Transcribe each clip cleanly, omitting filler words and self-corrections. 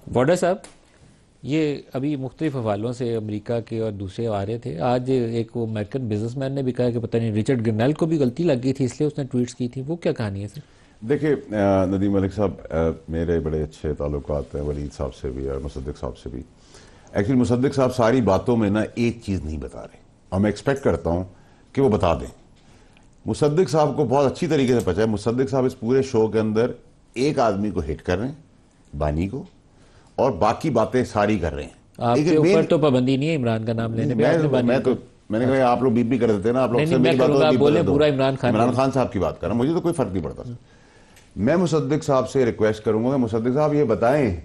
Border صاحب، یہ ابھی مختلف حوالوں سے امریکہ کے اور دوسرے آ رہے تھے. آج ایک وہ امریکن بزنس مین نے بھی کہا کہ پتہ نہیں رچرڈ گرنیل کو بھی غلطی لگ گئی تھی اس لیے اس نے ٹویٹس کی تھی. وہ کیا کہانی ہے سر؟ دیکھیے ندیم ملک صاحب، میرے بڑے اچھے تعلقات ہیں ولید صاحب سے بھی اور مصدق صاحب سے بھی. ایکچولی مصدق صاحب ساری باتوں میں نا ایک چیز نہیں بتا رہے اور میں ایکسپیکٹ کرتا ہوں کہ وہ بتا دیں. مصدق صاحب کو بہت اچھی طریقے سے پتا ہے. مصدق صاحب اس پورے شو کے اندر ایک آدمی کو ہٹ کر رہے ہیں، بانی کو، اور باقی باتیں ساری کر رہے ہیں. آپ کے اوپر تو پابندی نہیں ہے عمران کا نام لینے پہ. میں نے کہا آپ لوگ بیپ بھی کر دیتے ہیں نا، آپ لوگ سے میری بات بولے پورا عمران خان صاحب کی بات کر رہا ہوں، مجھے تو کوئی فرق نہیں پڑتا. میں مصدق صاحب سے ریکویسٹ کروں گا کہ مصدق صاحب یہ بتائیں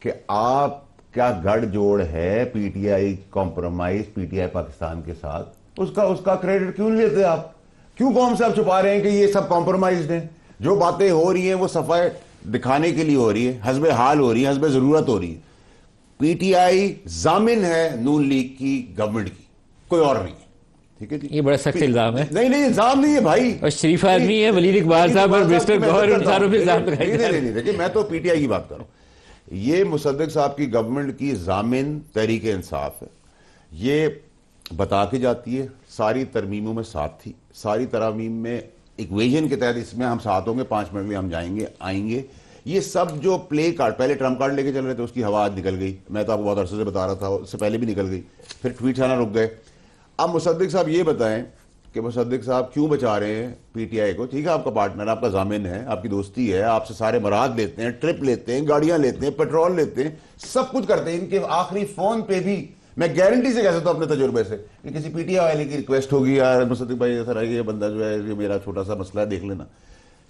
کہ آپ کیا گڑھ جوڑ ہے P T I compromise P T I Pakistan کے ساتھ، اس کا کریڈٹ کیوں نہیں لیتے آپ؟ کیوں قوم سے آپ چھپا رہے ہیں کہ یہ سب کمپرومائزڈ ہیں؟ جو باتیں ہو رہی ہیں وہ صفائی دکھانے کے لیے ہو رہی ہے، حسب حال ہو رہی ہے، حسب ضرورت ہو رہی ہے. پی ٹی آئی ضامن ہے نون لیگ کی گورنمنٹ کی، کوئی اور نہیں ہے. ٹھیک ہے جی، یہ بڑا سخت الزام ہے. نہیں الزام نہیں ہے بھائی، اور شریف آدمی ہے ولید اقبال صاحب اور مسٹر گوہر ان ساروں پہ الزام لگائے جا رہے ہیں. نہیں دیکھیے میں تو پی ٹی آئی کی بات کر رہا ہوں. یہ مصدق صاحب کی گورنمنٹ کی ضامن تحریک انصاف ہے، یہ بتا کے جاتی ہے. ساری ترمیموں میں ساتھ تھی، ساری ترامیم میں ایکویژن کے تحت اس میں ہم ساتھ ہوں گے، 5 منٹ میں ہم جائیں گے آئیں گے. یہ سب جو پلے کارڈ، پہلے ٹرمپ کارڈ لے کے چل رہے تھے، اس کی ہوا آج نکل گئی. میں تو آپ کو بہت عرصے سے بتا رہا تھا، اس سے پہلے بھی نکل گئی، پھر ٹویٹ آنا رک گئے. اب مصدق صاحب یہ بتائیں کہ مصدق صاحب کیوں بچا رہے ہیں پی ٹی آئی کو؟ ٹھیک ہے آپ کا پارٹنر، آپ کا ضامن ہے، آپ کی دوستی ہے، آپ سے سارے مراد لیتے ہیں، ٹرپ لیتے ہیں، گاڑیاں لیتے ہیں، پیٹرول لیتے ہیں، سب کچھ کرتے ہیں. ان کے آخری فون پہ بھی میں گارنٹی سے کہہ سکتا ہوں اپنے تجربے سے کہ کسی پی ٹی آئی والے کی ریکویسٹ ہوگی، یار مصدق بھائی ایسا یہ بندہ جو ہے یہ میرا چھوٹا سا مسئلہ ہے دیکھ لینا.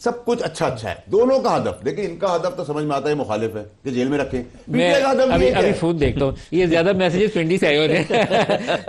سب کچھ اچھا ہے دونوں کا ہدف. دیکھیں ان کا ہدف تو سمجھ میں آتا ہے مخالف ہے کہ جیل میں رکھیں. میں ابھی فون دیکھتا ہوں، یہ زیادہ میسیجز پنڈی سے آئے ہو رہے ہیں.